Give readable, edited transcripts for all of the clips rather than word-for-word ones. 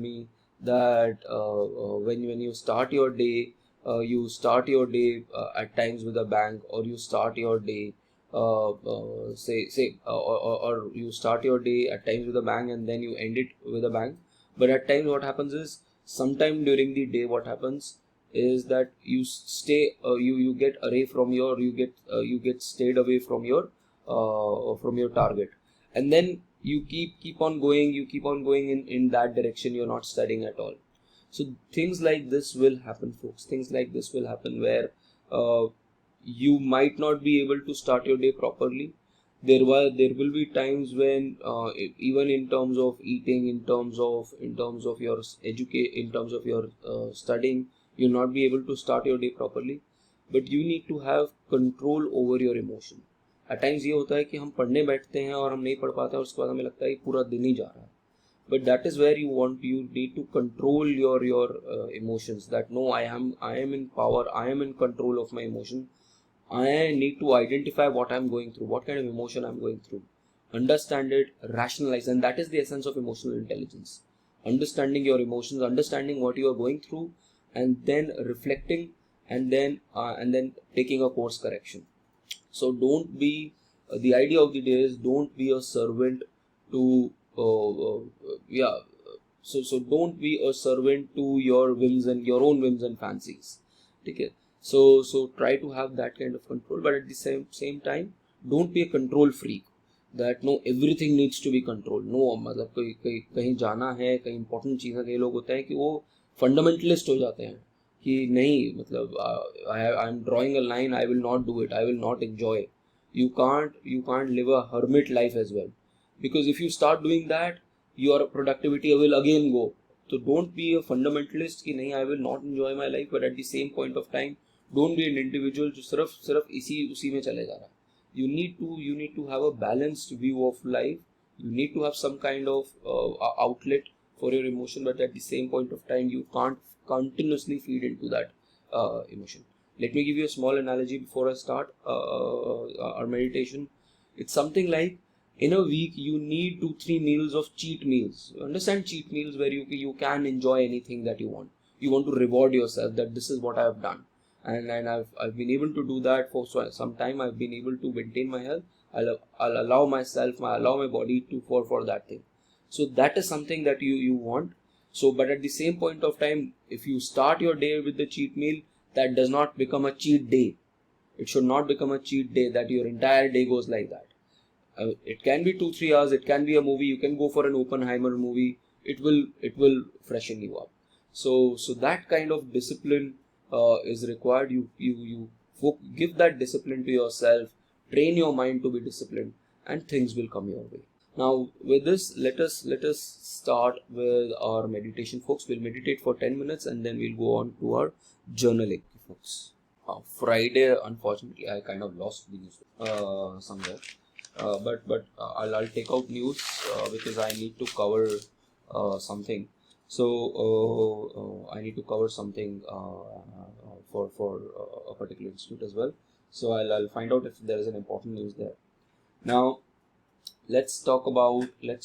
me that when you start your day, at times with a bang, or you start your day or you start your day at times with a bang and then you end it with a bang. But at times what happens is, sometime during the day what happens is that you stay you get away from your you get stayed away from your target, and then you keep on going, in that direction. You're not studying at all. So things like this will happen, folks. Things like this will happen where you might not be able to start your day properly. There will be times when even in terms of eating, in terms of your in terms of your studying, you'll not be able to start your day properly. But you need to have control over your emotion. At times ये होता है कि हम पढ़ने बैठते हैं और हम नहीं पढ़ पाते हैं, और उसके बाद हमें लगता है कि पूरा दिन ही जा रहा है. But that is where you need to control your emotions. That no, I am in power, I am in control of my emotion. I need to identify what I'm going through, what kind of emotion I'm going through, understand it, rationalize, and that is the essence of emotional intelligence. Understanding your emotions, understanding what you are going through, and then reflecting, and then taking a course correction. So don't be the idea of the day is, don't be a servant to so don't be a servant to your whims and your own whims and fancies. Okay. So try to have that kind of control, but at the same time, don't be a control freak. That no, everything needs to be controlled. No, मतलब कहीं जाना है, कहीं important चीज़ है, कई लोग होते हैं कि वो fundamentalist हो जाते हैं कि नहीं, मतलब I am drawing a line, I will not do it, I will not enjoy. You can't live a hermit life as well, because if you start doing that, your productivity will again go. So don't be a fundamentalist कि नहीं, I will not enjoy my life, but at the same point of time, don't be an individual जो सिर्फ उसी में चले जा रहा है. You need to have a balanced view of life. You need to have some kind of outlet for your emotion, but at the same point of time, you can't continuously feed into that emotion. Let me give you a small analogy before I start our meditation. It's something like, in a week you need 2-3 meals of cheat meals. You understand cheat meals, where you can enjoy anything that you want. You want to reward yourself that this is what I have done, and I've been able to do that for some time. I've been able to maintain my health. I'll allow my body to for that thing. So that is something that you want. So, but at the same point of time, if you start your day with the cheat meal, that does not become a cheat day. It should not become a cheat day that your entire day goes like that. It can be 2-3 hours. It can be a movie. You can go for an Oppenheimer movie. It will freshen you up. So that kind of discipline is required. You give that discipline to yourself. Train your mind to be disciplined, and things will come your way. Now, with this, let us start with our meditation, folks. We'll meditate for 10 minutes, and then we'll go on to our journaling, folks. Friday, unfortunately, I kind of lost the news somewhere. But I'll take out news because I need to cover something. So I need to cover something for a particular institute as well. So I'll find out if there is an important news there. Now let's talk about the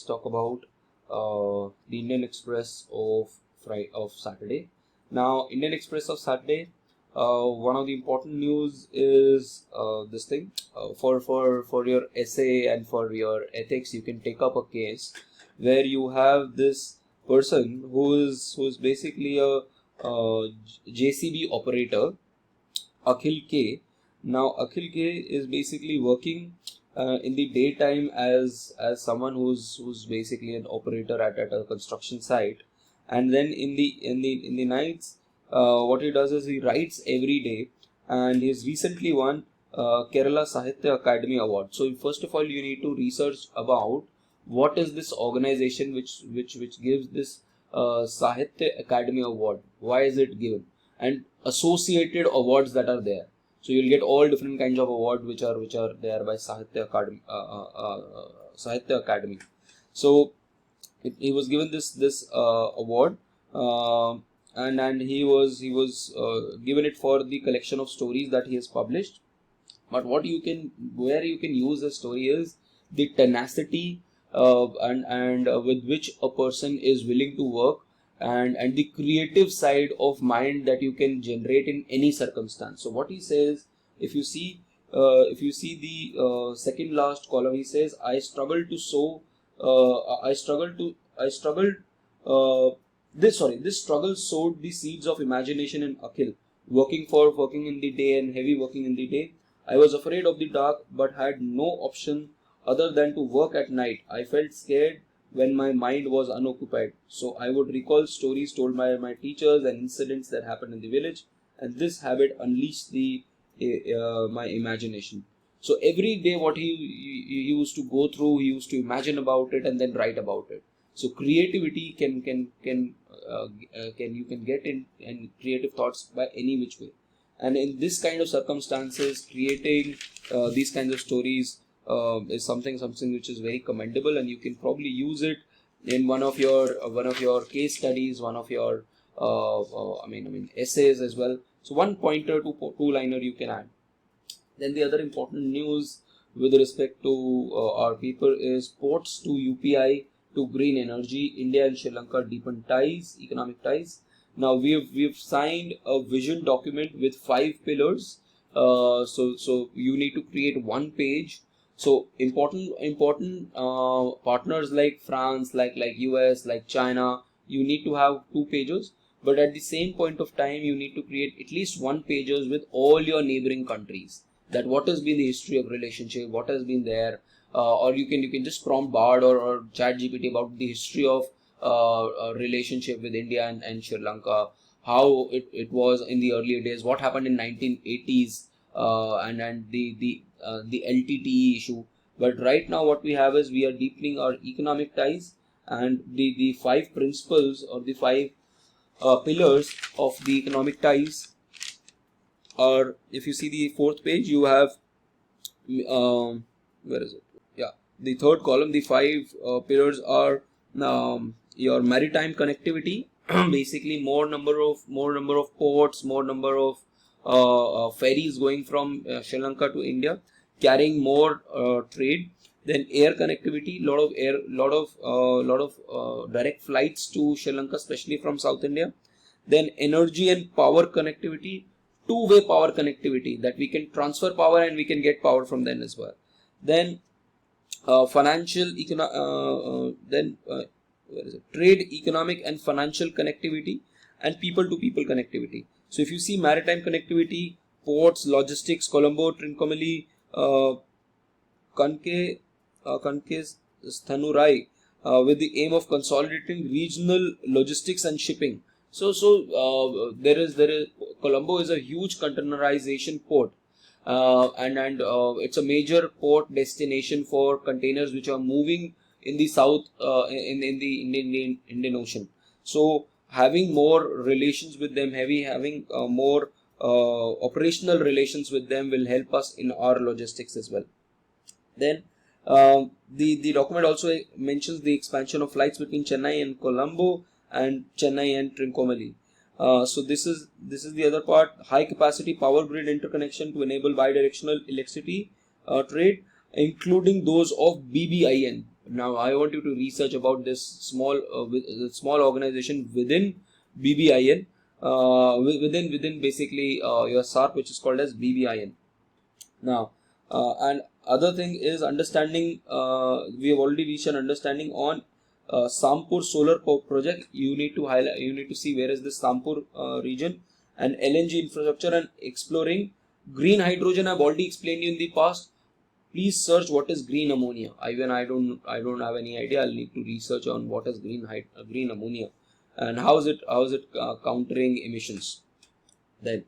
Indian Express of Saturday. Now, Indian Express of Saturday. One of the important news is this thing. For your essay and for your ethics, you can take up a case where you have this person who is basically a JCB operator, Akhil K. Now, Akhil K is basically working in the daytime as someone who's basically an operator at a construction site, and then in the nights. What he does is he writes every day, and he's recently won Kerala Sahitya Academy Award. So first of all, you need to research about what is this organization which gives this Sahitya Academy Award. Why is it given? And associated awards that are there. So you'll get all different kinds of awards which are there by Sahitya Academy. Sahitya Academy. So he was given this award. And he was given it for the collection of stories that he has published. But where you can use the story is the tenacity and with which a person is willing to work, and the creative side of mind that you can generate in any circumstance. So what he says, if you see the second last column, he says, I struggled to sow this struggle sowed the seeds of imagination in Akhil, working in the day and heavy working in the day. I was afraid of the dark but had no option other than to work at night. I felt scared when my mind was unoccupied. So I would recall stories told by my teachers and incidents that happened in the village, and this habit unleashed my imagination. So every day what he used to go through, he used to imagine about it and then write about it. So creativity can you can get in and creative thoughts by any which way. And in this kind of circumstances, creating these kinds of stories is something which is very commendable, and you can probably use it in one of your case studies, one of your essays as well. So one pointer to two-liner you can add. Then the other important news with respect to our paper is ports to UPI to green energy. India and Sri Lanka deepen ties, economic ties. Now we've signed a vision document with 5 pillars. So you need to create one page. So important partners like France, like US, like China, you need to have 2 pages. But at the same point of time, you need to create at least 1 pages with all your neighboring countries. That what has been the history of relationship, what has been there, or you can just prompt Bard or Chat GPT about the history of relationship with India and Sri Lanka, how it was in the earlier days, what happened in 1980s, and the LTTE issue. But right now what we have is we are deepening our economic ties, and the 5 principles or the 5 pillars of the economic ties are, if you see the 4th page, you have where is it? Yeah, the 3rd column, the 5 pillars are your maritime connectivity. Basically more number of ports, more number of ferries going from Sri Lanka to India, carrying more trade. Then air connectivity, lot of direct flights to Sri Lanka, especially from South India. Then energy and power connectivity, two-way power connectivity, that we can transfer power and we can get power from them as well. Then trade, economic and financial connectivity, and people-to-people connectivity. So if you see maritime connectivity, ports, logistics, Colombo, Trincomalee, Kanke, Thanurai, with the aim of consolidating regional logistics and shipping. So there is Colombo is a huge containerization port, and it's a major port destination for containers which are moving in the south, in the Indian Ocean. So having more relations with them, having more operational relations with them will help us in our logistics as well. Then the document also mentions the expansion of flights between Chennai and Colombo and Chennai and Trincomalee. So this is the other part. High capacity power grid interconnection to enable bidirectional electricity trade, including those of BBIN. Now I want you to research about this small organization within BBIN, within basically your SARC, which is called as BBIN. Now and other thing is understanding. We have already reached an understanding on Sampur solar project. You need to highlight. You need to see where is this Sampur region, and LNG infrastructure, and exploring green hydrogen. I've already explained you in the past. Please search what is green ammonia. I don't have any idea. I'll need to research on what is green ammonia and how is it countering emissions. Then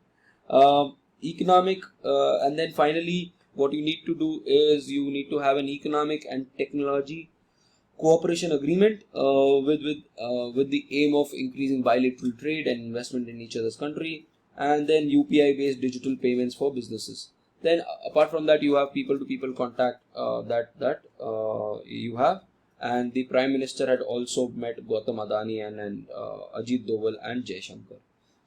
economic, and then finally what you need to do is you need to have an economic and technology cooperation agreement with the aim of increasing bilateral trade and investment in each other's country, and then UPI based digital payments for businesses. Then apart from that, you have people to people contact that you have, and the Prime Minister had also met Gautam Adani and Ajit Doval and Jay Shankar.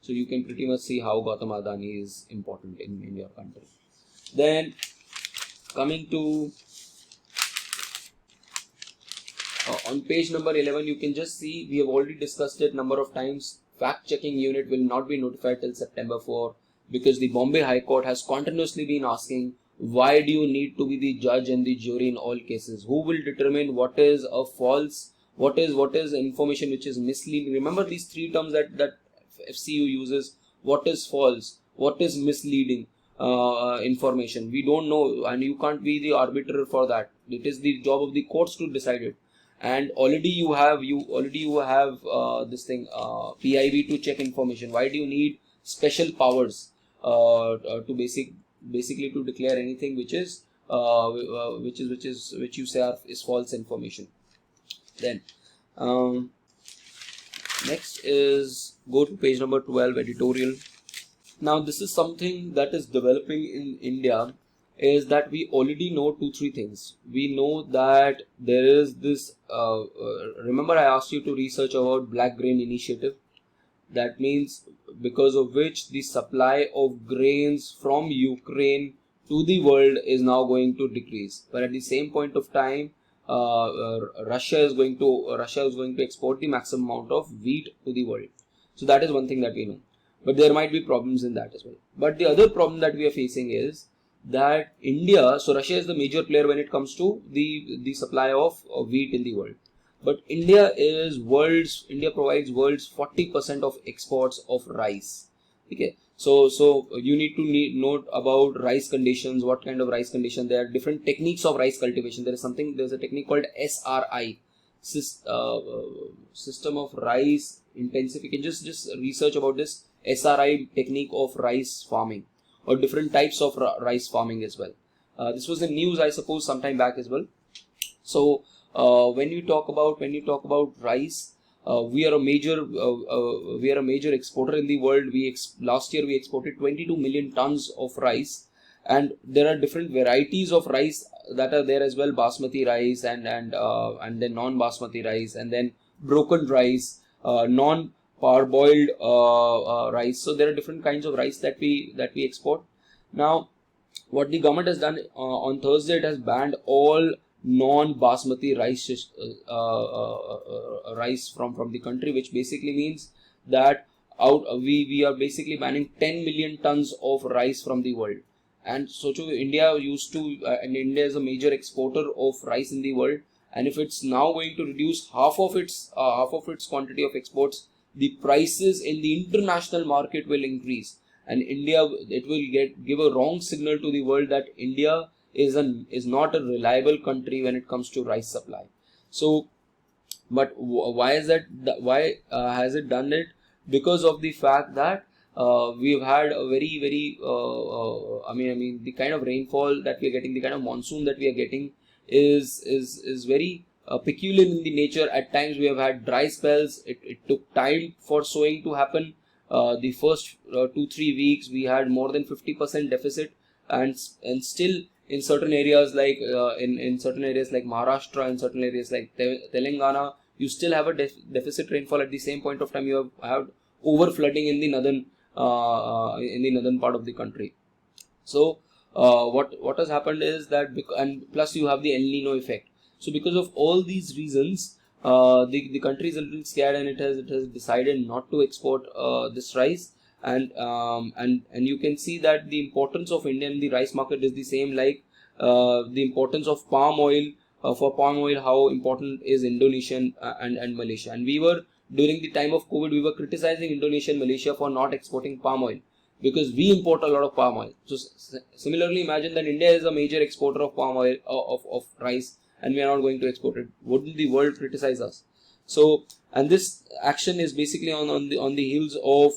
So you can pretty much see how Gautam Adani is important in your country. Then coming to On page number 11, you can just see we have already discussed it number of times. Fact checking unit will not be notified till September 4 because the Bombay High Court has continuously been asking, why do you need to be the judge and the jury in all cases? Who will determine what is a false, what is information which is misleading? Remember these three terms that FCU uses. What is false? What is misleading information? We don't know, and you can't be the arbiter for that. It is the job of the courts to decide it. And already you have this thing PIB to check information. Why do you need special powers to basically to declare anything which you say is false information? Then next is go to page number 12, editorial. Now this is something that is developing in India, is that we already know 2-3 things. We know that there is this, remember I asked you to research about Black Grain Initiative. That means because of which the supply of grains from Ukraine to the world is now going to decrease. But at the same point of time, Russia is going to export the maximum amount of wheat to the world. So that is one thing that we know. But there might be problems in that as well. But the other problem that we are facing is that India, so Russia is the major player when it comes to the supply of wheat in the world. But India provides world's 40% of exports of rice. Okay, so you need to note about rice conditions. What kind of rice condition? There are different techniques of rice cultivation. There's a technique called SRI, system of rice intensification. Just research about this SRI technique of rice farming, or different types of rice farming as well. This was in news, I suppose, sometime back as well. So when you talk about rice, we are a major exporter in the world. Last year we exported 22 million tons of rice, and there are different varieties of rice that are there as well. Basmati rice and then non-basmati rice, and then broken rice, non-parboiled rice. So there are different kinds of rice that we export. Now, what the government has done on Thursday, it has banned all non-basmati rice rice from the country, which basically means that we are basically banning 10 million tons of rice from the world. And so India and India is a major exporter of rice in the world, and if it's now going to reduce half of its quantity of exports, the prices in the international market will increase, and it will give a wrong signal to the world that India is not a reliable country when it comes to rice supply. So, but why is that? Why has it done it? Because of the fact that we've had a very the kind of rainfall that we are getting, the kind of monsoon that we are getting is very peculiar in the nature. At times we have had dry spells. It took time for sowing to happen. The first 2-3 weeks we had more than 50% deficit, and still in certain areas like Maharashtra, in certain areas like Telangana, you still have a deficit rainfall. At the same point of time, you have over flooding in the northern part of the country. So what has happened is that, and plus you have the El Nino effect. So because of all these reasons, the country is a little scared, and it has decided not to export this rice. And you can see that the importance of India in the rice market is the same like the importance of palm oil. For palm oil, how important is Indonesia and Malaysia. And during the time of COVID, we were criticizing Indonesia and Malaysia for not exporting palm oil, because we import a lot of palm oil. So similarly, imagine that India is a major exporter of palm oil, of rice, and we are not going to export it. Wouldn't the world criticize us? So, and this action is basically on the heels of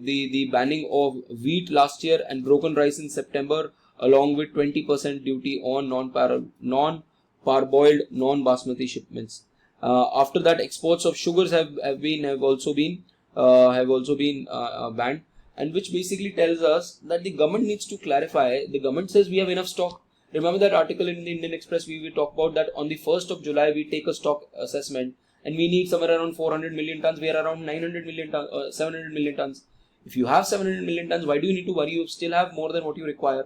the banning of wheat last year and broken rice in September, along with 20% duty on non-parboiled, non-basmati shipments. After that, exports of sugars have also been banned, and which basically tells us that the government needs to clarify. The government says we have enough stock. Remember that article in the Indian Express, we will talk about that on the 1st of July we take a stock assessment, and we need somewhere around 400 million tons. We are around 900 million tons, 700 million tons. If you have 700 million tons, why do you need to worry? You still have more than what you require.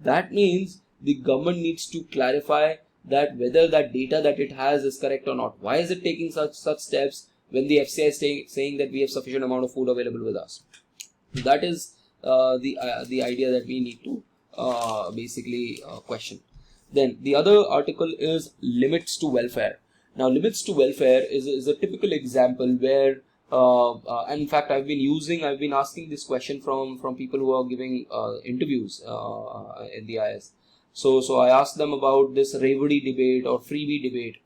That means the government needs to clarify that whether that data that it has is correct or not. Why is it taking such steps when the FCI is saying that we have sufficient amount of food available with us? That is the idea that we need to basically question. Then the other article is limits to welfare. Now, limits to welfare is a typical example where, and in fact, I've been asking this question from people who are giving interviews in the IS. So I asked them about this Revadi debate or freebie debate.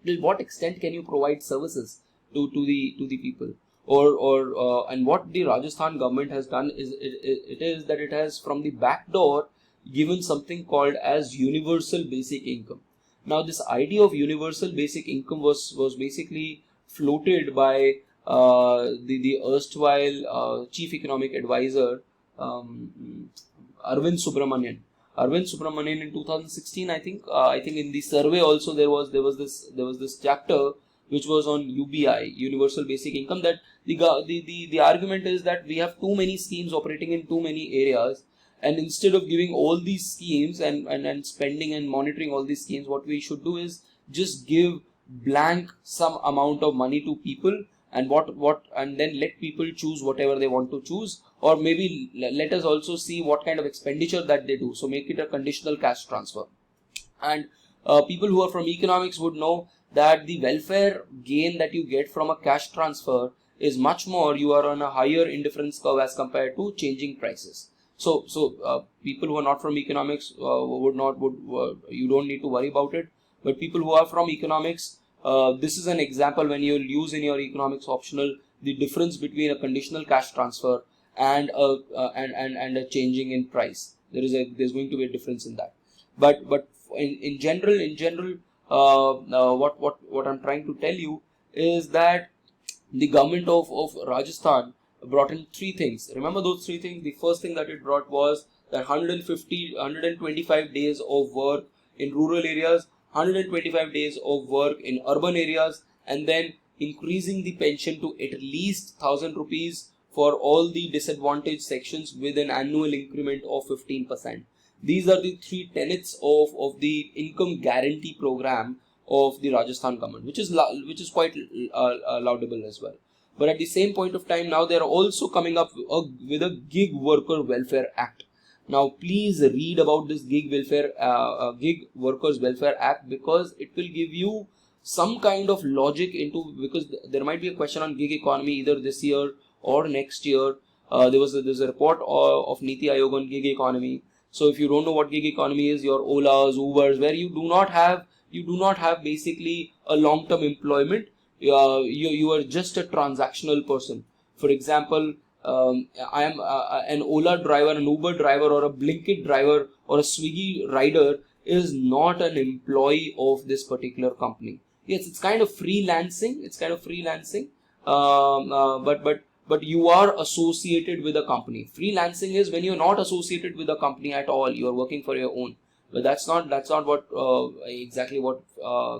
Till what extent can you provide services to the people? And what the Rajasthan government has done is it is that it has from the back door given something called as universal basic income. Now, this idea of universal basic income was basically floated by the erstwhile chief economic advisor Arvind Subramanian. Arvind Subramanian in 2016, I think in the survey also there was this chapter which was on UBI, universal basic income, that the argument is that we have too many schemes operating in too many areas, and instead of giving all these schemes and spending and monitoring all these schemes, what we should do is just give blank some amount of money to people, and and then let people choose whatever they want to choose, or maybe let us also see what kind of expenditure that they do. So make it a conditional cash transfer. And people who are from economics would know that the welfare gain that you get from a cash transfer is much more. You are on a higher indifference curve as compared to changing prices. So people who are not from economics you don't need to worry about it. But people who are from economics, this is an example when you'll use in your economics optional the difference between a conditional cash transfer and a changing in price. There's going to be a difference in that. But in general, what I'm trying to tell you is that the government of Rajasthan brought in three things. Remember those three things? The first thing that it brought was that 125 days of work in rural areas, 125 days of work in urban areas, and then increasing the pension to at least 1,000 rupees for all the disadvantaged sections with an annual increment of 15%. These are the three tenets of the income guarantee program of the Rajasthan government, which is quite laudable as well. But at the same point of time, now they are also coming up with a Gig Worker Welfare Act. Now, please read about this Gig Workers Welfare Act, because it will give you some kind of logic into, because there might be a question on gig economy either this year or next year. There's a report of Niti Aayog on gig economy. So if you don't know what gig economy is, your Olas, Ubers, where you do not have basically a long-term employment, you are just a transactional person. For example, I am an Ola driver, an Uber driver, or a Blinkit driver, or a Swiggy rider is not an employee of this particular company. Yes, it's kind of freelancing. But you are associated with a company. Freelancing is when you're not associated with a company at all. You are working for your own. But that's not what exactly what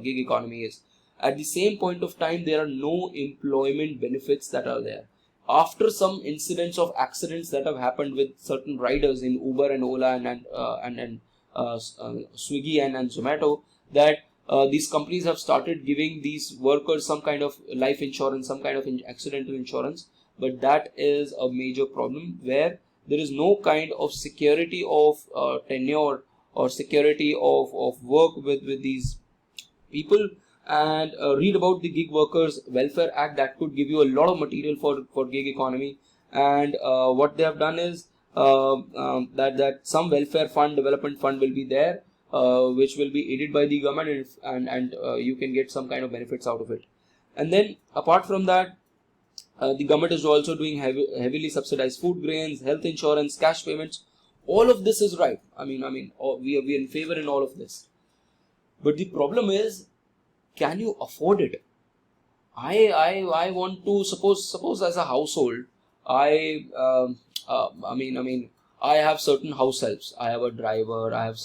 gig economy is. At the same point of time, there are no employment benefits that are there. After some incidents of accidents that have happened with certain riders in Uber and Ola and Swiggy and Zomato, that these companies have started giving these workers some kind of life insurance, some kind of accidental insurance. But that is a major problem, where there is no kind of security of tenure or security of work with these people. And read about the Gig Workers Welfare Act. That could give you a lot of material for gig economy. And what they have done is that some welfare fund, development fund will be there, which will be aided by the government, and you can get some kind of benefits out of it. And then apart from that, the government is also doing heavily subsidized food grains, health insurance, cash payments. All of this is right. We are in favor in all of this. But the problem is, can you afford it? I want to suppose as a household, I have certain house helps. I have a driver. I have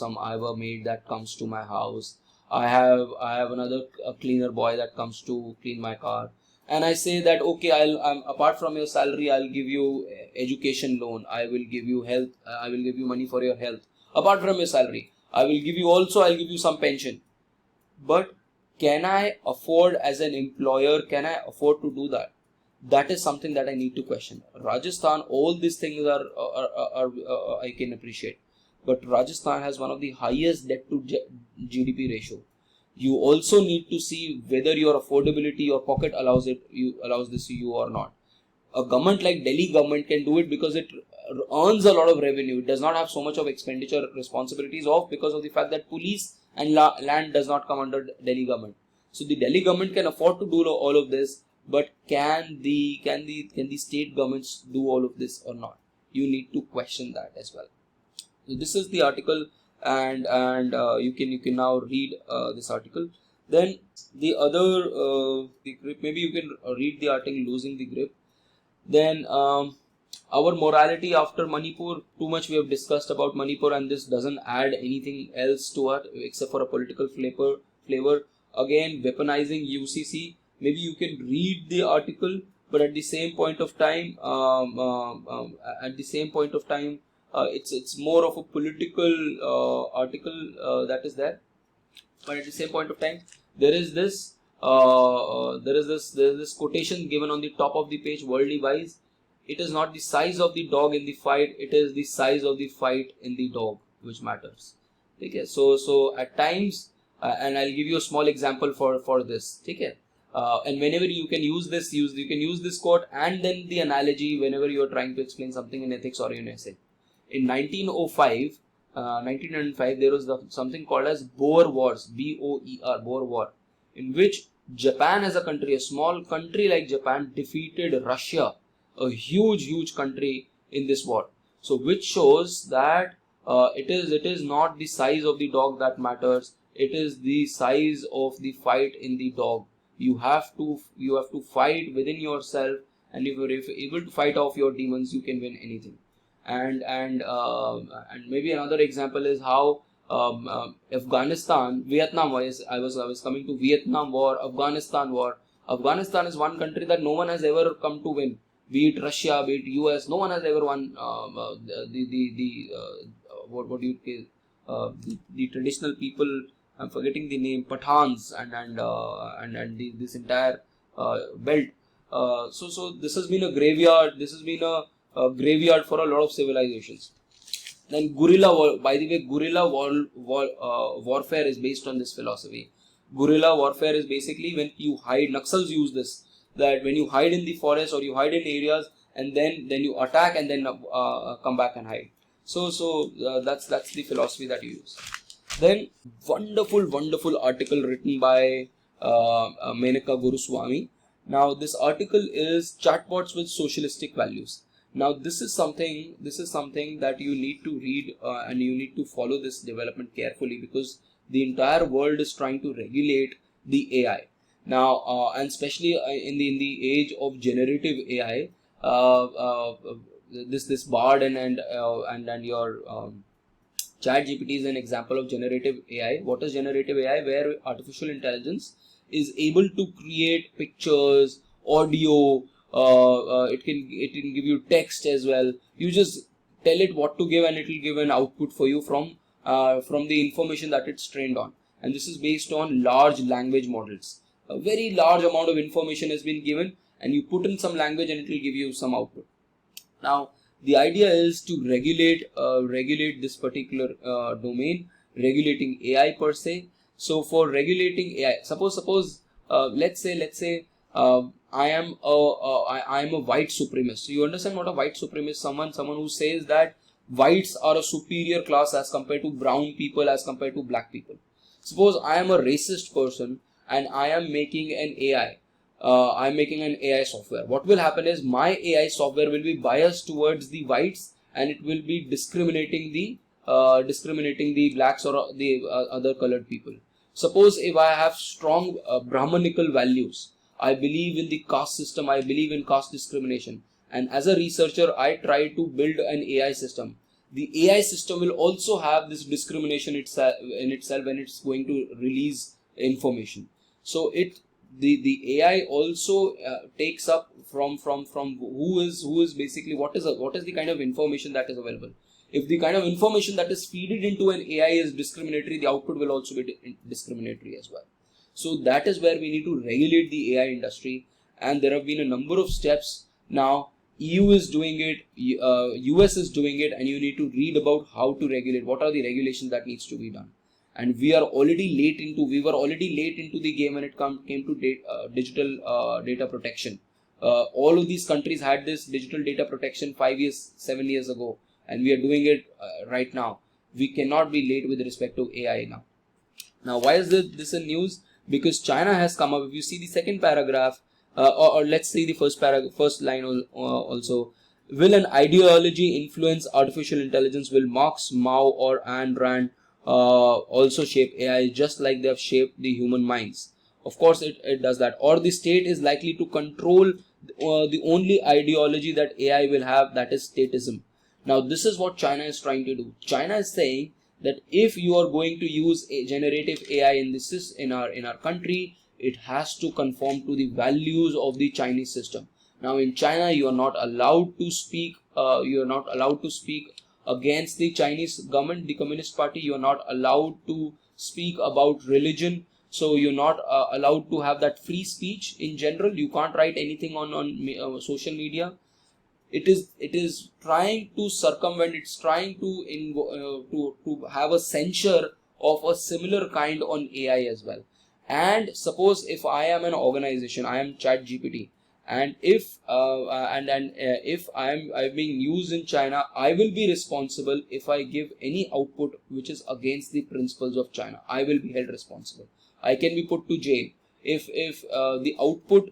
a maid that comes to my house. I have another cleaner boy that comes to clean my car. And I say that, okay, apart from your salary, I'll give you education loan. I will give you health. I will give you money for your health. Apart from your salary, I'll give you some pension. But can I afford as an employer, can I afford to do that? That is something that I need to question. Rajasthan, all these things are I can appreciate. But Rajasthan has one of the highest debt to GDP ratio. You also need to see whether your affordability, your pocket allows this to you or not. A government like Delhi government can do it because it earns a lot of revenue. It does not have so much of expenditure responsibilities because of the fact that police and land does not come under Delhi government. So the Delhi government can afford to do all of this, but can the state governments do all of this or not? You need to question that as well. So this is the article, and you can now read this article. Then the other the grip, maybe you can read the article Losing the Grip. Then our morality after Manipur, too much we have discussed about Manipur, and this doesn't add anything else to it except for a political flavor. Again, weaponizing UCC. Maybe you can read the article, but at the same point of time, it's more of a political article that is there. But at the same point of time, there is this quotation given on the top of the page, worldly wise. It is not the size of the dog in the fight, it is the size of the fight in the dog which matters. Okay, so at times, and I'll give you a small example for this. Okay, and whenever you can use this quote and then the analogy whenever you are trying to explain something in ethics or in essay. In 1905, there was something called as Boer Wars, BOER, Boer War, in which Japan as a country, a small country like Japan, defeated Russia, a huge country, in this war. So which shows that it is not the size of the dog that matters, it is the size of the fight in the dog. You have to fight within yourself, and if you're able to fight off your demons, you can win anything. And maybe another example is how Afghanistan, Vietnam was. I was coming to Vietnam War, Afghanistan War. Afghanistan is one country that no one has ever come to win. Be it Russia, be it US, no one has ever won the traditional people. I'm forgetting the name, Pathans and this entire belt. So this has been a graveyard. This has been a graveyard for a lot of civilizations. Then guerrilla war. By the way, guerrilla warfare is based on this philosophy. Guerrilla warfare is basically when you hide. Naxals use this. That when you hide in the forest or you hide in areas and then you attack and then come back and hide. So that's the philosophy that you use. Then wonderful article written by Menaka Guruswamy. Now this article is Chatbots with Socialistic Values. Now this is something that you need to read and you need to follow this development carefully, because the entire world is trying to regulate the AI. Now and especially in the age of generative AI, this Bard and your ChatGPT is an example of generative AI. What is generative AI? Where artificial intelligence is able to create pictures, audio. It can give you text as well. You just tell it what to give and it will give an output for you from the information that it's trained on. And this is based on large language models. A very large amount of information has been given, and you put in some language and it will give you some output. Now the idea is to regulate this particular domain, regulating AI per se. So for regulating AI, suppose let's say I am a white supremacist. So you understand what a white supremacist? Someone who says that whites are a superior class as compared to brown people, as compared to black people. Suppose I am a racist person and I am making an AI. I'm making an AI software. What will happen is my AI software will be biased towards the whites, and it will be discriminating the blacks or the other colored people. Suppose if I have strong Brahmanical values, I believe in the caste system, I believe in caste discrimination, and as a researcher I try to build an AI system. The AI system will also have this discrimination in itself when it's going to release information. So the AI also takes up from who is basically what is the kind of information that is available. If the kind of information that is fed into an AI is discriminatory, the output will also be discriminatory as well. So that is where we need to regulate the AI industry, and there have been a number of steps. Now EU is doing it, US is doing it, and you need to read about how to regulate, what are the regulations that needs to be done. And we were already late into the game when it came to digital data protection. All of these countries had this digital data protection 5 years, 7 years ago, and we are doing it right now. We cannot be late with respect to AI now. Now, why is this a news? Because China has come up. If you see the second paragraph, or let's see the first line also. Will an ideology influence artificial intelligence? Will Marx, Mao, or Ayn Rand also shape AI just like they have shaped the human minds? Of course, it does that. Or the state is likely to control the only ideology that AI will have, that is statism. Now, this is what China is trying to do. China is saying that if you are going to use a generative AI in our country, it has to conform to the values of the Chinese system. Now, in China, you are not allowed to speak. Against the Chinese government, the Communist Party. You are not allowed to speak about religion. So you're not allowed to have that free speech in general. You can't write anything on social media. It is trying to circumvent. It's trying to have a censure of a similar kind on AI as well. And suppose if I am an organization, I am ChatGPT, and if I'm being used in China, I will be responsible if I give any output which is against the principles of China. I will be held responsible. I can be put to jail if the output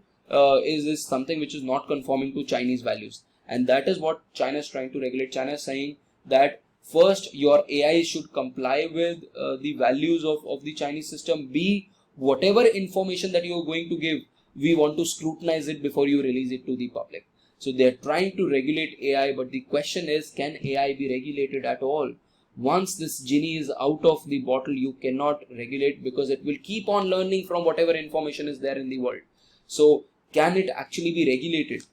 is something which is not conforming to Chinese values. And that is what China is trying to regulate. China is saying that first, your AI should comply with the values of the Chinese system. B, whatever information that you are going to give, we want to scrutinize it before you release it to the public. So they are trying to regulate AI, but the question is, can AI be regulated at all? Once this genie is out of the bottle, you cannot regulate, because it will keep on learning from whatever information is there in the world. So can it actually be regulated?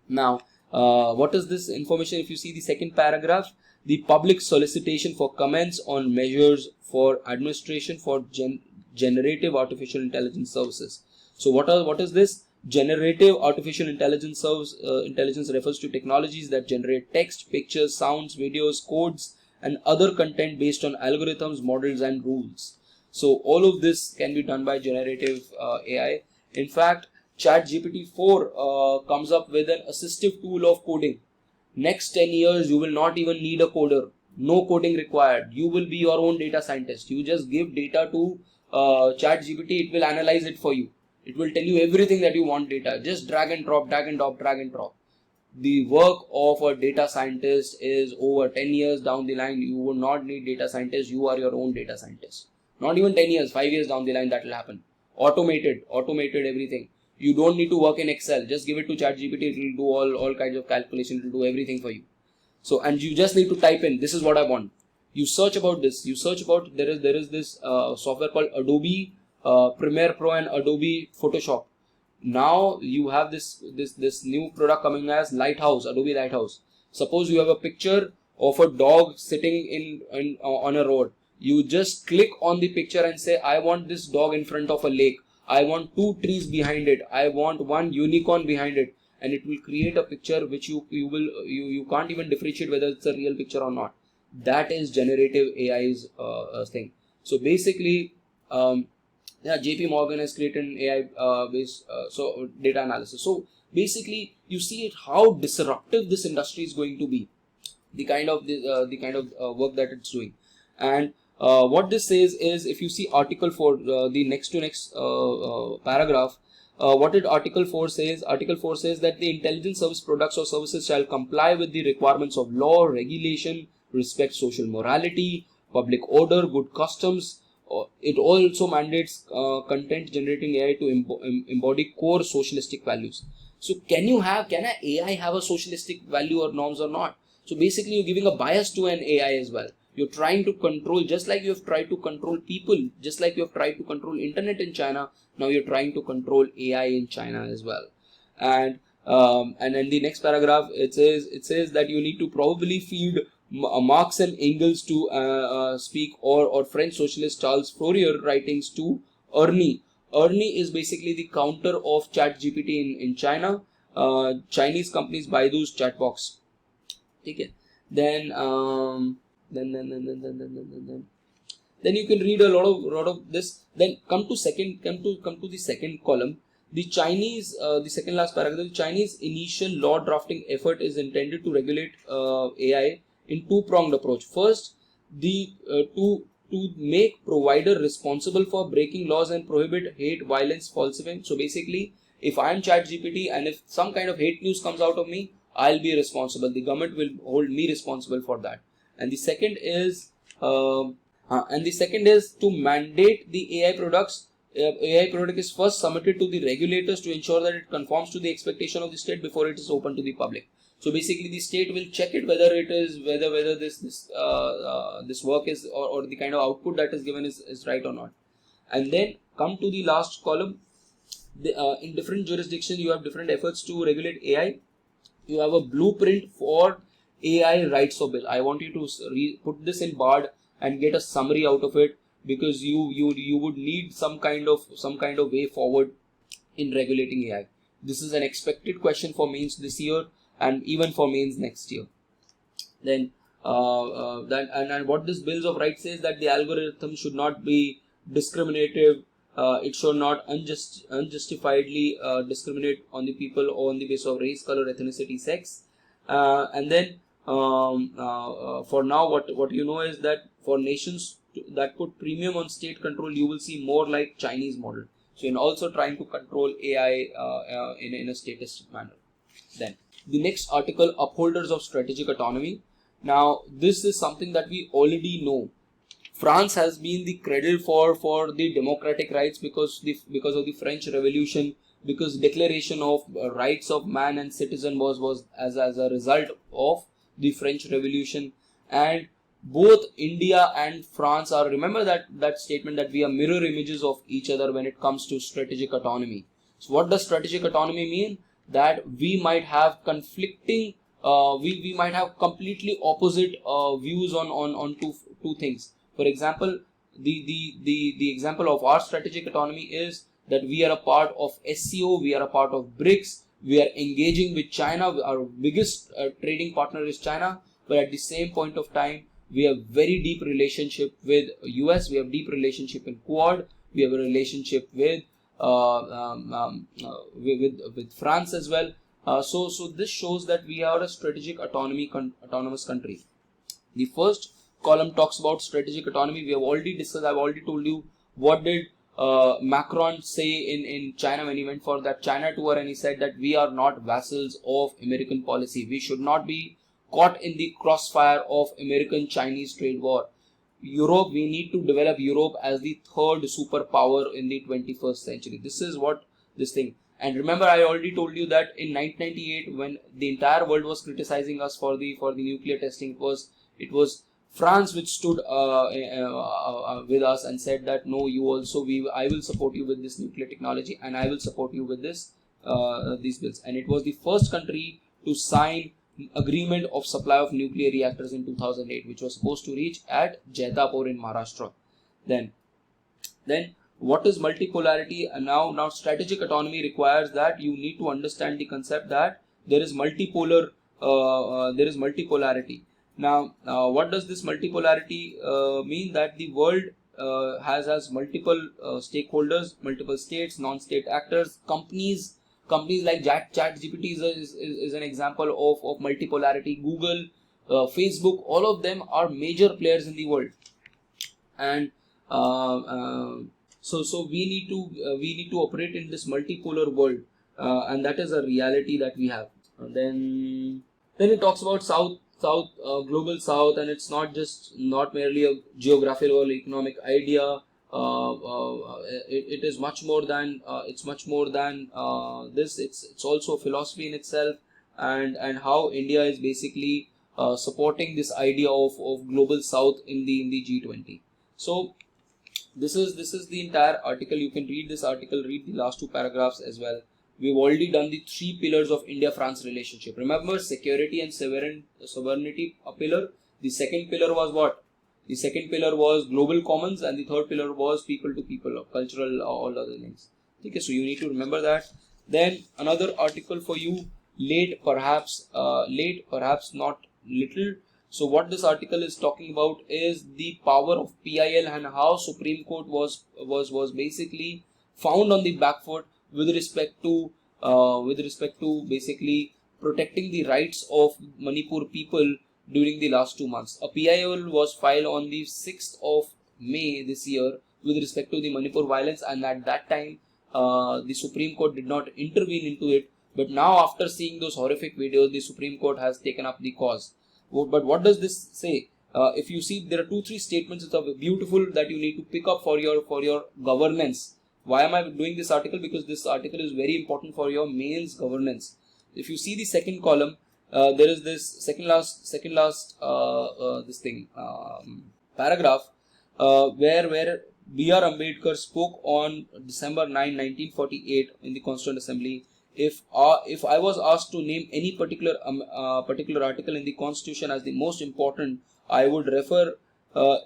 Now, what is this information? If you see the second paragraph, the public solicitation for comments on measures for administration for generative artificial intelligence services. So what is this? Generative artificial intelligence intelligence refers to technologies that generate text, pictures, sounds, videos, codes, and other content based on algorithms, models, and rules. So all of this can be done by generative AI. In fact, ChatGPT 4 comes up with an assistive tool of coding. Next 10 years, you will not even need a coder. No coding required. You will be your own data scientist. You just give data to ChatGPT, it will analyze it for you. It will tell you everything that you want data. Just drag and drop, drag and drop, drag and drop. The work of a data scientist is over 10 years down the line. You will not need data scientists. You are your own data scientist. Not even 10 years, 5 years down the line that will happen. Automated everything. You don't need to work in Excel. Just give it to ChatGPT. It will do all kinds of calculations. It will do everything for you. So, and you just need to type in, this is what I want. You search about this. You search about, there is this software called Adobe Premiere Pro and Adobe Photoshop. Now you have this new product coming as Lighthouse, Adobe Lighthouse. Suppose you have a picture of a dog sitting on a road. You just click on the picture and say, I want this dog in front of a lake. I want 2 trees behind it. I want 1 unicorn behind it, and it will create a picture which you can't even differentiate whether it's a real picture or not. That is generative AI's thing. So basically, JP Morgan has created an AI based data analysis. So basically, you see it how disruptive this industry is going to be. The kind of work that it's doing. And what this says is, if you see Article 4, the next paragraph, what did Article 4 says? Article 4 says that the intelligence service products or services shall comply with the requirements of law, regulation, respect social morality, public order, good customs. It also mandates content generating AI to embody core socialistic values. So can an AI have a socialistic value or norms or not? So basically, you're giving a bias to an AI as well. You're trying to control, just like you have tried to control people, just like you have tried to control internet in China. Now you're trying to control AI in China as well. And then the next paragraph, it says that you need to probably feed Marx and Engels to speak, or French socialist Charles Fourier writings to Ernie. Ernie is basically the counter of ChatGPT in China. Chinese companies Baidu's chatbox. Okay. Then then you can read a lot of this. Then come to the second column. The Chinese, the second last paragraph. The Chinese initial law drafting effort is intended to regulate AI in two-pronged approach. First, the to make provider responsible for breaking laws and prohibit hate, violence, falsifying. So basically, if I am ChatGPT and if some kind of hate news comes out of me, I'll be responsible. The government will hold me responsible for that. And the second is to mandate the AI products. AI product is first submitted to the regulators to ensure that it conforms to the expectation of the state before it is open to the public. So basically, the state will check it whether this work is or the kind of output that is given is right or not. And then come to the last column. In different jurisdictions, you have different efforts to regulate AI. You have a blueprint for AI rights of bill. I want you to put this in BARD and get a summary out of it, because you would need some kind of way forward in regulating AI. This is an expected question for mains this year and even for mains next year. Then and what this bills of rights says, that the algorithm should not be discriminative. It should not unjustifiedly discriminate on the people on the basis of race, color, ethnicity, sex. And then for now, what you know is that for nations that put premium on state control, you will see more like Chinese model. So in also trying to control AI in a statistic manner. Then the next article, upholders of strategic autonomy. Now this is something that we already know. France has been the cradle for the democratic rights because of the French Revolution, because Declaration of Rights of Man and Citizen was as a result of the French Revolution. And both India and France are, remember that statement that we are mirror images of each other when it comes to strategic autonomy. So what does strategic autonomy mean? That we might have conflicting, we might have completely opposite views on two things. For example, the example of our strategic autonomy is that we are a part of SCO, we are a part of BRICS, we are engaging with China. Our biggest trading partner is China, but at the same point of time, we have very deep relationship with US, we have deep relationship in Quad, we have a relationship with France as well. So this shows that we are a strategic autonomous country. The first column talks about strategic autonomy. We have already discussed. I've already told you what did Macron say in China when he went for that China tour, and he said that we are not vassals of American policy. We should not be caught in the crossfire of American-Chinese trade war. Europe, we need to develop Europe as the third superpower in the 21st century. This is what this thing. And remember, I already told you that in 1998, when the entire world was criticizing us for the nuclear testing, it was France which stood with us and said that no, you also, I will support you with this nuclear technology, and I will support you with this these bills. And it was the first country to sign agreement of supply of nuclear reactors in 2008, which was supposed to reach at Jaitapur in Maharashtra. Then what is multipolarity? And now strategic autonomy requires that you need to understand the concept that there is multipolarity. Now, what does this multipolarity mean? That the world has multiple stakeholders, multiple states, non-state actors, companies like ChatGPT is an example of multipolarity. Google, Facebook, all of them are major players in the world, and so we need to operate in this multipolar world, and that is a reality that we have. Then it talks about global South, and it's not merely a geographical or economic idea. It is much more than this. It's also a philosophy in itself, and how India is basically supporting this idea of global South in the G20. So this is the entire article. You can read this article, read the last two paragraphs as well. We've already done the 3 pillars of India-France relationship. Remember, security and sovereignty a pillar. The second pillar was what? The second pillar was global commons, and the third pillar was people to people, cultural, all other things. Okay, so you need to remember that. Then another article for you, late perhaps not little. So what this article is talking about is the power of PIL and how Supreme Court was basically found on the back foot with respect to basically protecting the rights of Manipur people during the last 2 months. A PIL was filed on the 6th of May this year with respect to the Manipur violence, and at that time the Supreme Court did not intervene into it. But now, after seeing those horrific videos, the Supreme Court has taken up the cause. But what does this say? If you see, there are 2-3 statements that are beautiful that you need to pick up for your governance. Why am I doing this article? Because this article is very important for your mains governance. If you see the second column, there is this second last paragraph where B.R. Ambedkar spoke on December 9, 1948 in the Constituent Assembly. If I was asked to name any particular article in the Constitution as the most important, I would I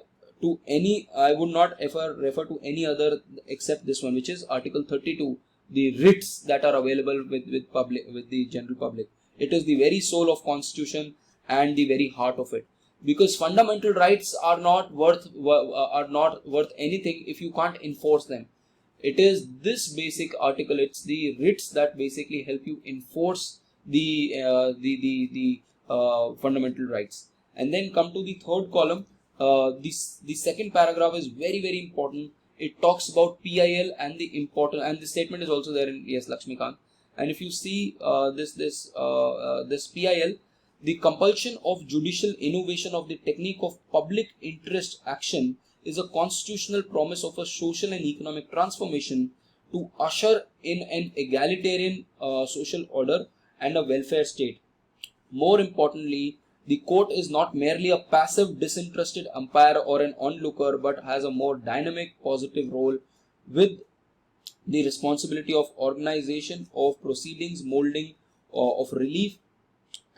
would not ever refer to any other except this one, which is Article 32, the writs that are available with the general public. It is the very soul of Constitution and the very heart of it. Because fundamental rights are not worth anything if you can't enforce them. It is this basic article, it's the writs that basically help you enforce the fundamental rights. And then come to the third column. The second paragraph is very, very important. It talks about PIL and the important, and the statement is also there in Lakshmikant. And if you see this PIL, the compulsion of judicial innovation of the technique of public interest action is a constitutional promise of a social and economic transformation to usher in an egalitarian social order and a welfare state. More importantly, the court is not merely a passive, disinterested umpire or an onlooker, but has a more dynamic, positive role with the responsibility of organization of proceedings, molding of relief,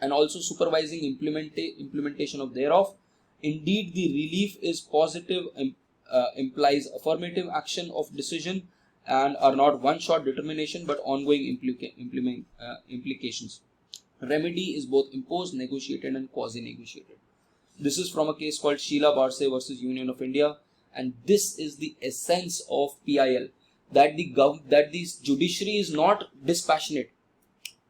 and also supervising implementation of thereof. Indeed, the relief is positive, implies affirmative action of decision, and are not one-shot determination but ongoing implications. Remedy is both imposed, negotiated, and quasi-negotiated. This is from a case called Sheila Barse versus Union of India, and this is the essence of PIL, that the judiciary is not dispassionate.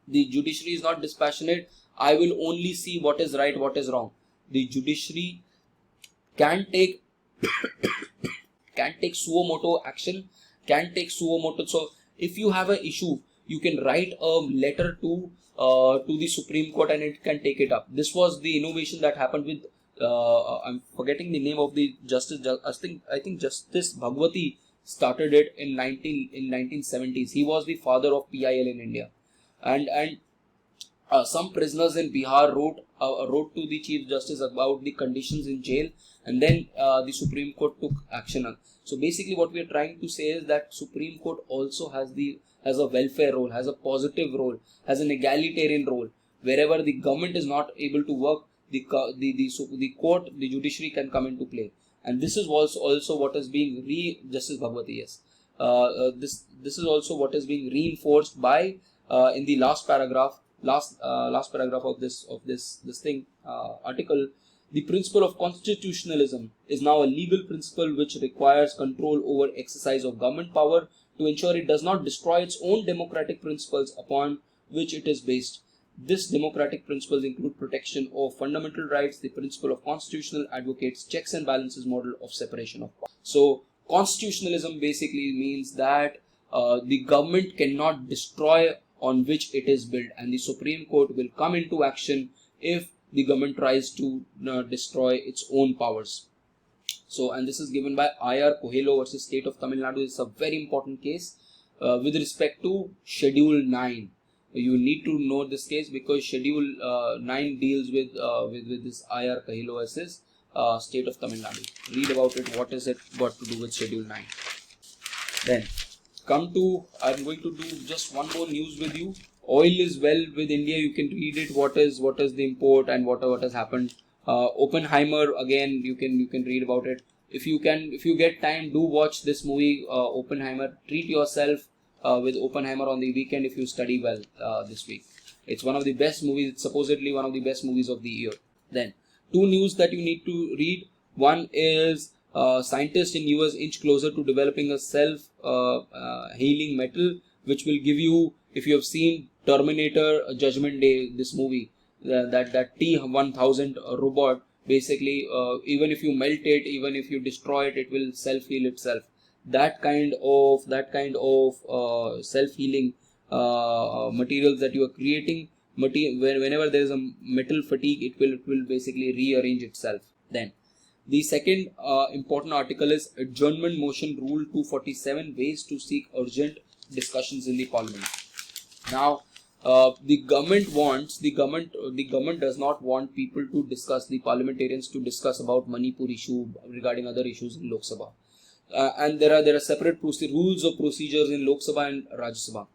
The judiciary is not dispassionate. I will only see what is right, what is wrong. The judiciary can take suo motu action, can take suo motu. So if you have an issue, you can write a letter to the Supreme Court and it can take it up. This was the innovation that happened with I'm forgetting the name of the justice. I think Justice Bhagwati started it in 1970s. He was the father of PIL in India, and some prisoners in Bihar wrote to the Chief Justice about the conditions in jail, and then the Supreme Court took action. So basically what we are trying to say is that Supreme Court also has a welfare role, has a positive role, has an egalitarian role. Wherever the government is not able to work, the court, the judiciary can come into play. And this is also what is being Justice Bhagwati, yes. This is also what is being reinforced by in the last paragraph of this article. The principle of constitutionalism is now a legal principle which requires control over exercise of government power to ensure it does not destroy its own democratic principles upon which it is based. This democratic principles include protection of fundamental rights, the principle of constitutional advocates, checks and balances model of separation of powers. So constitutionalism basically means that the government cannot destroy on which it is built, and the Supreme Court will come into action if the government tries to destroy its own powers. So, and this is given by I.R. Coelho versus State of Tamil Nadu. It's a very important case with respect to Schedule 9. You need to know this case because Schedule 9 deals with this I.R. Coelho versus State of Tamil Nadu. Read about it. What is it got to do with Schedule 9? Then I'm going to do just one more news with you. Oil is well with India. You can read it. What is the import and what has happened Oppenheimer, again, you can read about it. If you get time, do watch this movie, Oppenheimer. Treat yourself with Oppenheimer on the weekend if you study well this week. It's one of the best movies. It's supposedly one of the best movies of the year. Then, two news that you need to read. One is scientists in US inch closer to developing a self-healing metal, which will give you, if you have seen Terminator Judgment Day, this movie, that T-1000 robot, basically, even if you melt it, even if you destroy it, it will self-heal itself. That kind of self-healing materials that you are creating, whenever there is a metal fatigue, it will basically rearrange itself. Then the second important article is Adjournment Motion Rule 247, ways to seek urgent discussions in the parliament. Now, the government does not want people to discuss, the parliamentarians to discuss about Manipur issue regarding other issues in Lok Sabha. And there are separate rules of procedures in Lok Sabha and Rajya Sabha.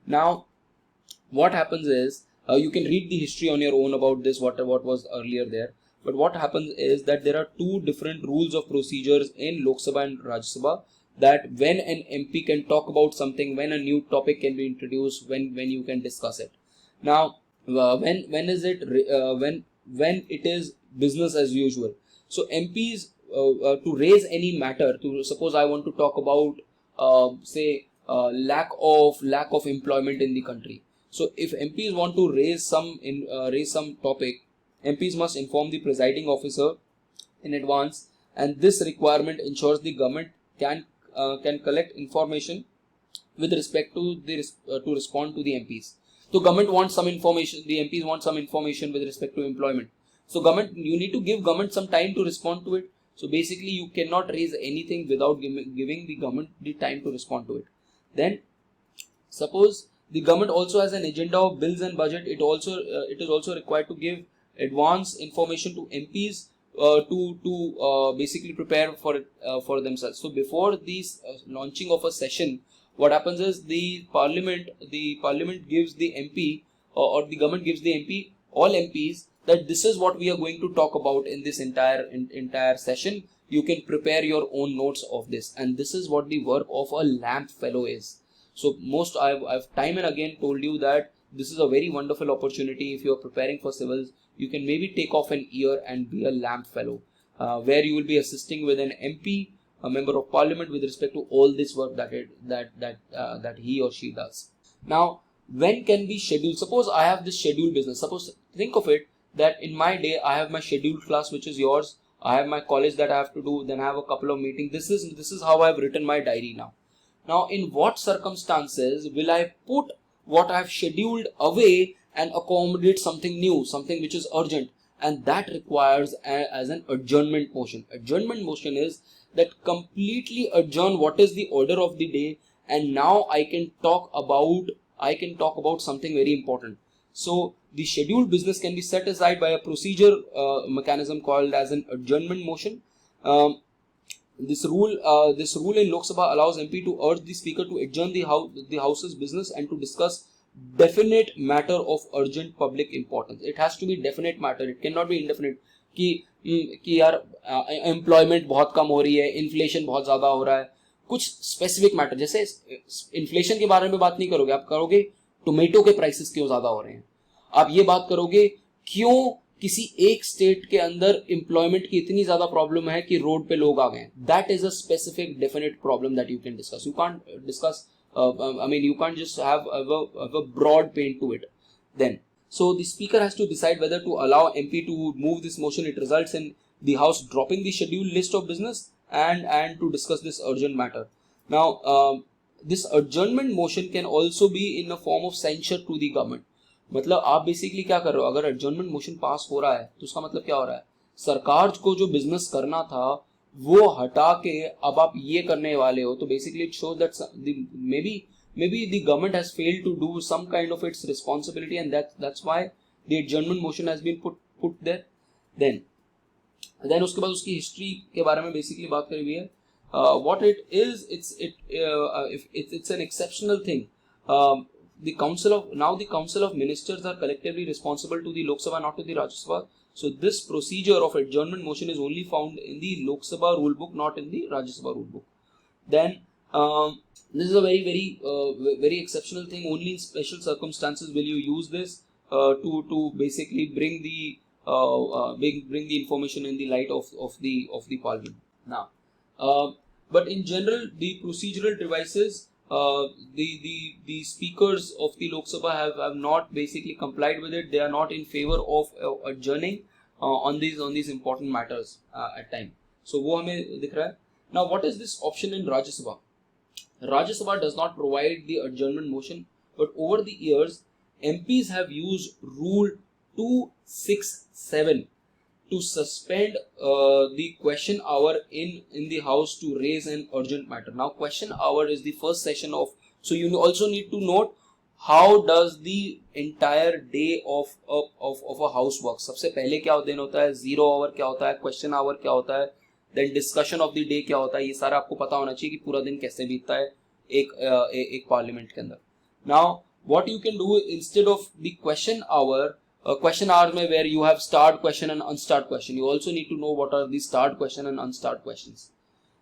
Now, what happens is, you can read the history on your own about this, what was earlier there. But what happens is that there are two different rules of procedures in Lok Sabha and Rajya Sabha, that when an MP can talk about something, when a new topic can be introduced, when you can discuss it. Now, when it is business as usual. So MPs, to raise any matter, to suppose I want to talk about lack of employment in the country. So if MPs want to raise some topic, MPs must inform the presiding officer in advance, and this requirement ensures the government can collect information with respect to to respond to the MPs. So government wants some information, the MPs want some information with respect to employment. So you need to give government some time to respond to it. So basically, you cannot raise anything without giving the government the time to respond to it. Then, suppose the government also has an agenda of bills and budget. It is also required to give advance information to MPs to basically prepare for themselves. So before this launching of a session, what happens is the parliament gives the MP, or the government gives the MP, all MPs, that this is what we are going to talk about in this entire session. You can prepare your own notes of this, and this is what the work of a LAMP fellow is. So I've time and again told you that this is a very wonderful opportunity. If you are preparing for civils, you can maybe take off an year and be a LAMP fellow, where you will be assisting with an MP, a member of parliament, with respect to all this work that he or she does. Now, when can we schedule? Suppose I have this scheduled business. Suppose, think of it that in my day I have my scheduled class, which is yours. I have my college that I have to do. Then I have a couple of meetings. This is how I have written my diary now. Now, in what circumstances will I put what I have scheduled away and accommodate something new, something which is urgent? And that requires as an adjournment motion. Adjournment motion is that completely adjourn what is the order of the day, and now I can talk about something very important. So the scheduled business can be set aside by a procedure mechanism called as an adjournment motion. This rule in Lok Sabha allows MP to urge the speaker to adjourn the house's business and to discuss definite matter of urgent public importance. It has to be definite matter. It cannot be indefinite. कि यार employment बहुत कम हो रही है, inflation बहुत ज्यादा हो रहा है, कुछ स्पेसिफिक मैटर. जैसे इन्फ्लेशन के बारे में बात नहीं करोगे, आप करोगे टोमेटो के प्राइसेस क्यों ज्यादा हो रहे हैं. आप ये बात करोगे क्यों किसी एक स्टेट के अंदर एम्प्लॉयमेंट की इतनी ज्यादा प्रॉब्लम है कि रोड पे लोग आ गए. That is a specific definite problem that you can discuss. You can't discuss, you can't just have a broad paint to it. Then, so the speaker has to decide whether to allow MP to move this motion. It results in the House dropping the scheduled list of business and to discuss this urgent matter. Now, this adjournment motion can also be in a form of censure to the government. मतलब आप basically क्या कर रहे हो, अगर adjournment motion pass हो रहा है तो उसका मतलब क्या हो रहा है, सरकार को जो बिजनेस करना था वो हटा के अब आप ये करने वाले हो. तो basically it shows that maybe the government has failed to do some kind of its responsibility, and that's why the adjournment motion has been put there. Then उसके बाद उसकी हिस्ट्री के बारे में बेसिकली बात करी हुई है. What it is, it's an exceptional thing. the council of ministers are collectively responsible to the Lok Sabha, not to the Rajya Sabha. So this procedure of adjournment motion is only found in the Lok Sabha rule book, not in the Rajya Sabha rule book. Then this is a very exceptional thing. Only in special circumstances will you use this to basically bring the information in the light of the parliament. Now, but in general, the procedural devices, the speakers of the Lok Sabha have not basically complied with it. They are not in favor of adjourning on these important matters at time. So वो हमें दिख रहा है. Now, what is this option in Rajya Sabha? Rajya Sabha does not provide the adjournment motion, but over the years, MPs have used Rule 267 to suspend the question hour in the House to raise an urgent matter. Now, question hour is the first session of. So you also need to note how does the entire day of a House work. सबसे पहले क्या दिन होता है, 0 hour क्या होता है, question hour क्या होता है, then discussion of the day क्या होता है. ये सारा आपको पता होना चाहिए कि पूरा दिन कैसे बीतता है एक पार्लियामेंट के अंदर. Now, what you can do instead of the question hour में where you have start question and unstart question, you also need to know what are the start question and unstart questions.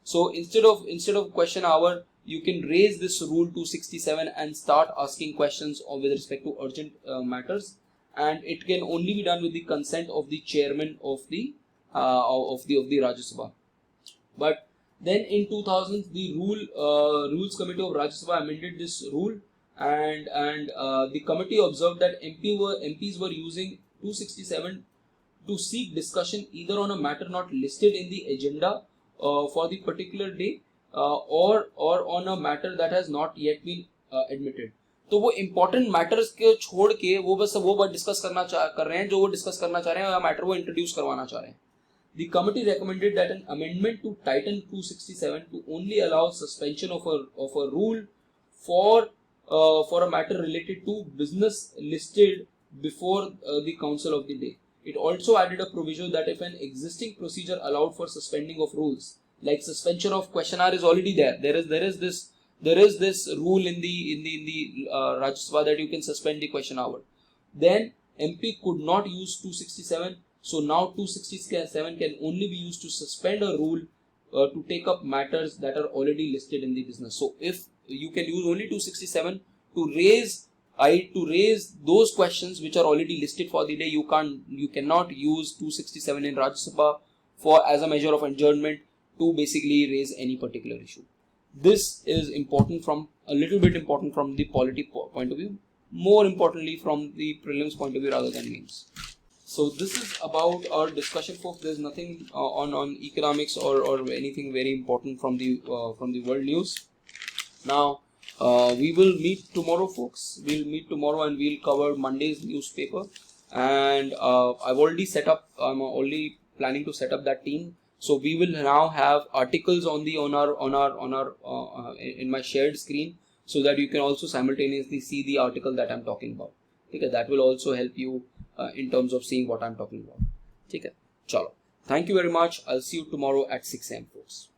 So instead of question hour, you can raise this rule 267 and start asking questions with respect to urgent matters, and it can only be done with the consent of the chairman of the Rajya Sabha. But then in 2000, the rules committee of Rajya Sabha amended this rule, and the committee observed that MPs were using 267 to seek discussion either on a matter not listed in the agenda for the particular day or on a matter that has not yet been admitted. तो वो important matters के छोड़ के वो बस discuss कर रहे हैं जो वो discuss करना चाह रहे हैं या matter वो introduce करवाना चाह रहे हैं. The committee recommended that an amendment to Title 267 to only allow suspension of a rule for a matter related to business listed before the council of the day. It also added a provision that if an existing procedure allowed for suspending of rules, like suspension of question hour is already there. There is this rule in the Rajya Sabha that you can suspend the question hour. Then MP could not use 267. So now 267 can only be used to suspend a rule to take up matters that are already listed in the business. So if you can use only 267 to raise those questions which are already listed for the day, you cannot use 267 in Rajya Sabha as a measure of adjournment to basically raise any particular issue. This is a little bit important from the polity point of view, more importantly from the prelims point of view rather than mains. So this is about our discussion, folks. There's nothing on economics or anything very important from the world news. Now we will meet tomorrow, folks. We'll meet tomorrow and we'll cover Monday's newspaper. And I'm already planning to set up that team. So we will now have articles in my shared screen, so that you can also simultaneously see the article that I'm talking about. Okay, that will also help you in terms of seeing what I'm talking about. Okay, chalo. Thank you very much. I'll see you tomorrow at 6 AM, folks.